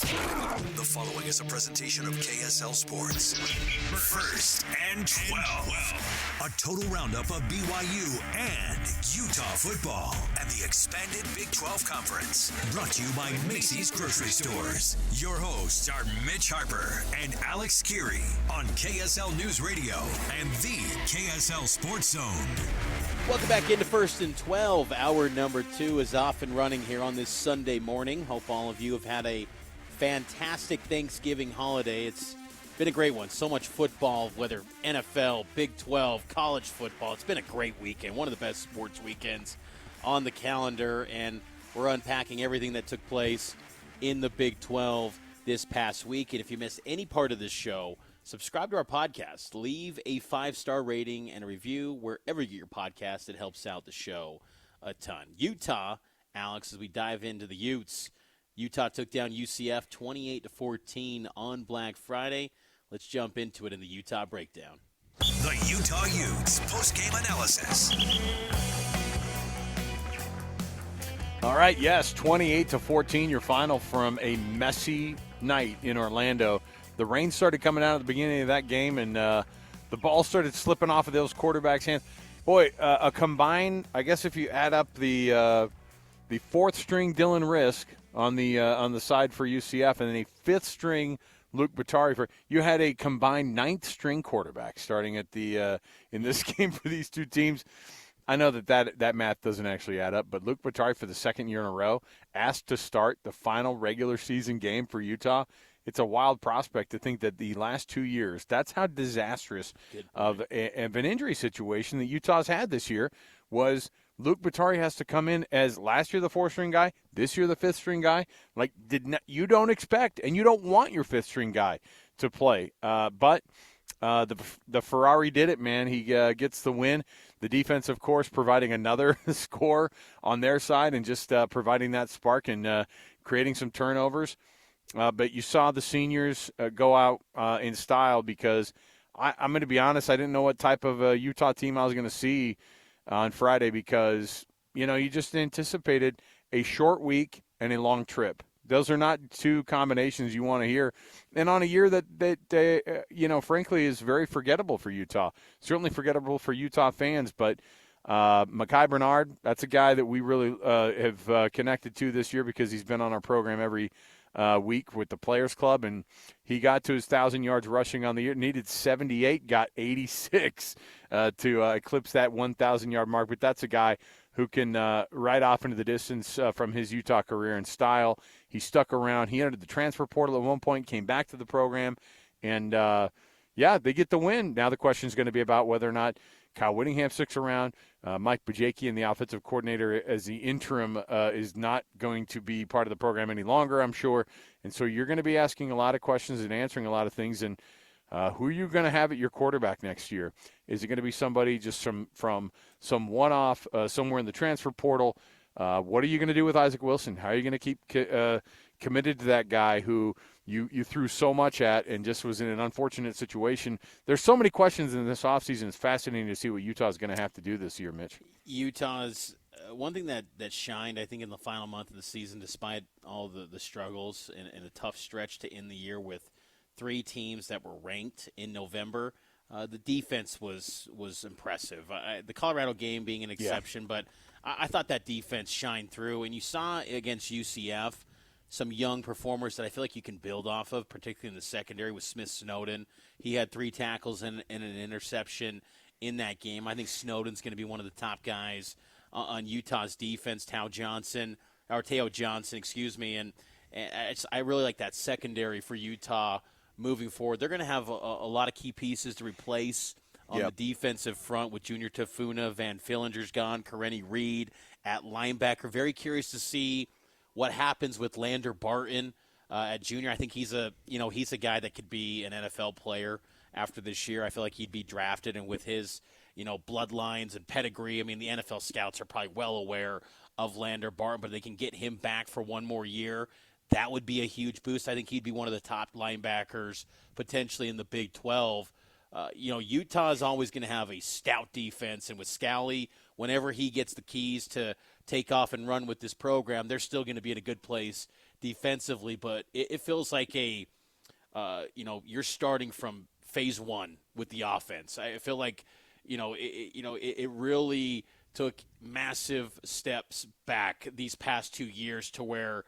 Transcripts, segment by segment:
The following is a presentation of KSL Sports. First and 12. A total roundup of BYU and Utah football and the expanded Big 12 Conference. Brought to you by Macy's Grocery Stores. Your hosts are Mitch Harper and Alex Kirry on KSL News Radio and the KSL Sports Zone. Welcome back into First and 12. Hour number 2 is off and running here on this Sunday morning. Hope all of you have had a fantastic Thanksgiving holiday. It's been a great one. So much football, whether NFL, Big 12, college football. It's been a great weekend, one of the best sports weekends on the calendar, and we're unpacking everything that took place in the Big 12 this past week. And if you missed any part of this show, subscribe to our podcast. Leave a 5-star rating and a review wherever you get your podcast. It helps out the show a ton. Utah, Alex, as we dive into the Utes. Utah took down UCF 28-14 on Black Friday. Let's jump into it in the Utah Breakdown. The Utah Utes post-game analysis. All right, yes, 28-14, your final from a messy night in Orlando. The rain started coming out at the beginning of that game, and the ball started slipping off of those quarterbacks' hands. Boy, a combined, I guess if you add up the fourth-string Dylan Risk on the side for UCF, and then a fifth-string Luke Batari you had a combined ninth-string quarterback starting at the in this game for these two teams. I know that math doesn't actually add up, but Luke Batari for the second year in a row asked to start the final regular season game for Utah. It's a wild prospect to think that the last 2 years, that's how disastrous of an injury situation that Utah's had this year was. Luke Batari has to come in as last year the fourth-string guy, this year the fifth-string guy. You don't expect and you don't want your fifth-string guy to play. But the Ferrari did it, man. He gets the win. The defense, of course, providing another score on their side and just providing that spark and creating some turnovers. But you saw the seniors go out in style because I'm going to be honest, I didn't know what type of Utah team I was going to see on Friday because, you just anticipated a short week and a long trip. Those are not two combinations you want to hear. And on a year that frankly is very forgettable for Utah. Certainly forgettable for Utah fans, but Mekhi Bernard, that's a guy that we really have connected to this year because he's been on our program every week with the Players Club, and he got to his 1,000 yards rushing on the year. Needed 78, got 86 to eclipse that 1,000-yard mark. But that's a guy who can ride off into the distance from his Utah career in style. He stuck around. He entered the transfer portal at one point, came back to the program, and they get the win. Now the question is going to be about whether or not Kyle Whittingham sticks around. Mike Bajaki, the offensive coordinator, as the interim, is not going to be part of the program any longer, I'm sure. And so you're going to be asking a lot of questions and answering a lot of things. And who are you going to have at your quarterback next year? Is it going to be somebody just from some one-off somewhere in the transfer portal? What are you going to do with Isaac Wilson? How are you going to keep committed to that guy who you threw so much at and just was in an unfortunate situation? There's so many questions in this offseason. It's fascinating to see what Utah's going to have to do this year, Mitch. Utah's one thing that shined, I think, in the final month of the season, despite all the struggles and a tough stretch to end the year with 3 teams that were ranked in November, the defense was impressive. The Colorado game being an exception, but I thought that defense shined through. And you saw against UCF some young performers that I feel like you can build off of, particularly in the secondary with Smith Snowden. He had 3 tackles and an interception in that game. I think Snowden's going to be one of the top guys on Utah's defense. Tao Johnson, and I really like that secondary for Utah moving forward. They're going to have a lot of key pieces to replace on the defensive front with Junior Tafuna. Van Fillinger's gone. Karenni Reed at linebacker. Very curious to see what happens with Lander Barton at junior. I think he's a guy that could be an NFL player after this year. I feel like he'd be drafted, and with his bloodlines and pedigree, I mean, the NFL scouts are probably well aware of Lander Barton, but they can get him back for one more year. That would be a huge boost. I think he'd be one of the top linebackers potentially in the Big 12. Utah is always going to have a stout defense, and with Scally, whenever he gets the keys to take off and run with this program, they're still going to be in a good place defensively, but it feels like you're starting from phase one with the offense. I feel like, it really took massive steps back these past 2 years to where,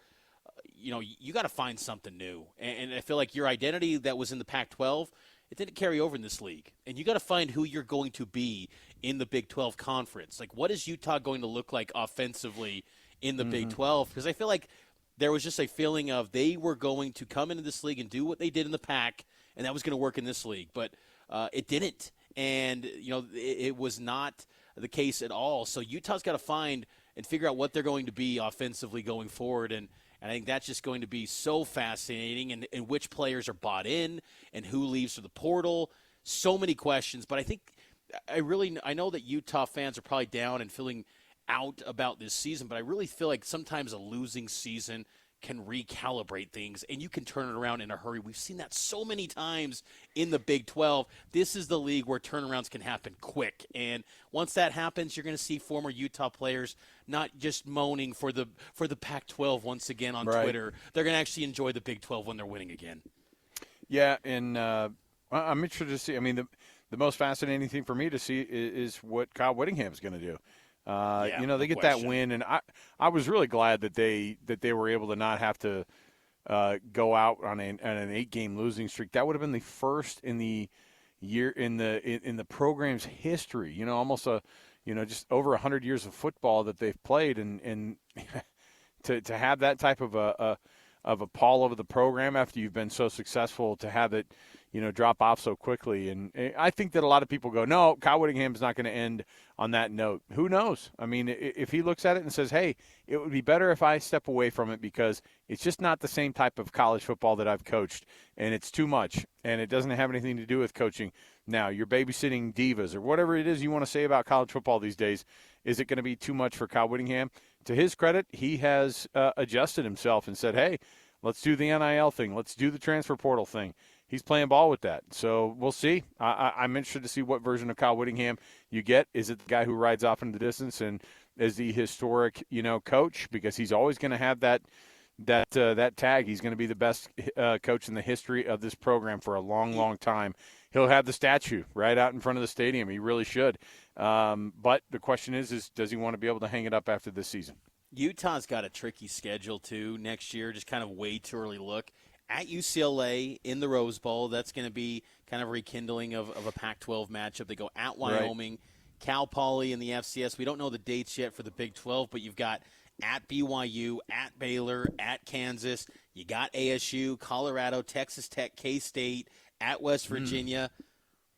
you got to find something new. And I feel like your identity that was in the Pac-12, it didn't carry over in this league. And you got to find who you're going to be in the Big 12 conference. Like, what is Utah going to look like offensively in the Big 12? Because I feel like there was just a feeling of they were going to come into this league and do what they did in the Pac, and that was going to work in this league. But it didn't. And, it was not the case at all. So Utah's got to find and figure out what they're going to be offensively going forward. And I think that's just going to be so fascinating, and which players are bought in and who leaves for the portal. So many questions. But I think I know that Utah fans are probably down and feeling out about this season, but I really feel like sometimes a losing season can recalibrate things, and you can turn it around in a hurry. We've seen that so many times in the Big 12. This is the league where turnarounds can happen quick, and once that happens, you're going to see former Utah players not just moaning for the Pac-12 once again on Twitter. They're going to actually enjoy the Big 12 when they're winning again. Yeah, and I'm interested to see. I mean, the most fascinating thing for me to see is what Kyle Whittingham's going to do. They get that win, and I was really glad that they were able to not have to go out on an 8-game losing streak. That would have been the first in the year in the program's history. Almost just over 100 years of football that they've played, and to have that type of a pall over the program after you've been so successful, to have it drop off so quickly. And I think that a lot of people go, no, Kyle Whittingham's not going to end on that note. Who knows? I mean, if he looks at it and says, hey, it would be better if I step away from it because it's just not the same type of college football that I've coached, and it's too much, and it doesn't have anything to do with coaching. Now, you're babysitting divas or whatever it is you want to say about college football these days. Is it going to be too much for Kyle Whittingham? To his credit, he has adjusted himself and said, hey, let's do the NIL thing. Let's do the transfer portal thing. He's playing ball with that. So we'll see. I'm interested to see what version of Kyle Whittingham you get. Is it the guy who rides off into the distance and is the historic, coach? Because he's always going to have that tag. He's going to be the best coach in the history of this program for a long, long time. He'll have the statue right out in front of the stadium. He really should. But the question is does he want to be able to hang it up after this season? Utah's got a tricky schedule, too, next year. Just kind of way too early look. At UCLA in the Rose Bowl, that's going to be kind of a rekindling of a Pac-12 matchup. They go at Wyoming, Cal Poly in the FCS. We don't know the dates yet for the Big 12, but you've got at BYU, at Baylor, at Kansas. You got ASU, Colorado, Texas Tech, K-State, at West Virginia.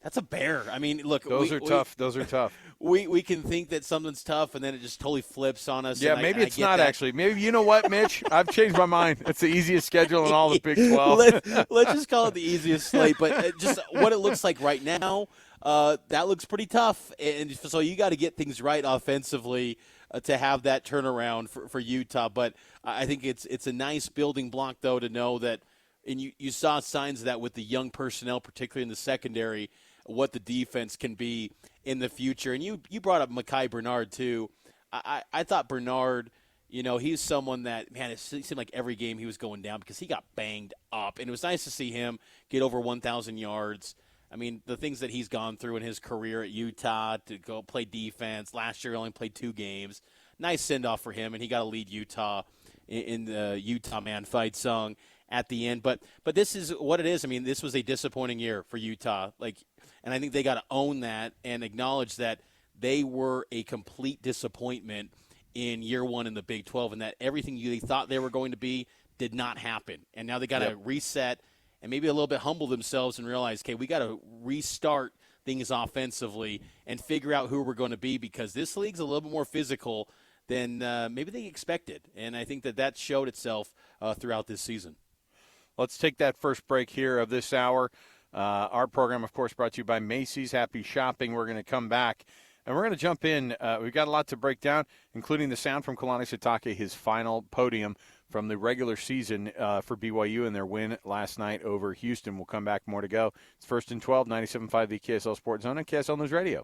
That's a bear. I mean, look. Those are tough. Those are tough. We can think that something's tough, and then it just totally flips on us. Yeah, maybe it's not actually. Maybe, you know what, Mitch? I've changed my mind. It's the easiest schedule in all the Big 12. Let's just call it the easiest slate. But just what it looks like right now, that looks pretty tough. And so you got to get things right offensively to have that turnaround for Utah. But I think it's a nice building block, though, to know that, and you saw signs of that with the young personnel, particularly in the secondary, what the defense can be in the future. And you brought up Mekhi Bernard, too. I thought Bernard, he's someone that, man, it seemed like every game he was going down because he got banged up. And it was nice to see him get over 1,000 yards. I mean, the things that he's gone through in his career at Utah to go play defense. Last year he only played 2 games. Nice send-off for him, and he got to lead Utah in the Utah Man fight song at the end. But this is what it is. I mean, this was a disappointing year for Utah. And I think they got to own that and acknowledge that they were a complete disappointment in year one in the Big 12, and that everything they thought they were going to be did not happen. And now they got to reset and maybe a little bit humble themselves and realize, okay, we got to restart things offensively and figure out who we're going to be, because this league's a little bit more physical than maybe they expected. And I think that showed itself throughout this season. Let's take that first break here of this hour. Our program, of course, brought to you by Macy's. Happy shopping. We're going to come back, and we're going to jump in. We've got a lot to break down, including the sound from Kalani Sitake, his final podium from the regular season for BYU and their win last night over Houston. We'll come back, more to go. It's First and 12, 97.5 the KSL Sports Zone and KSL News Radio.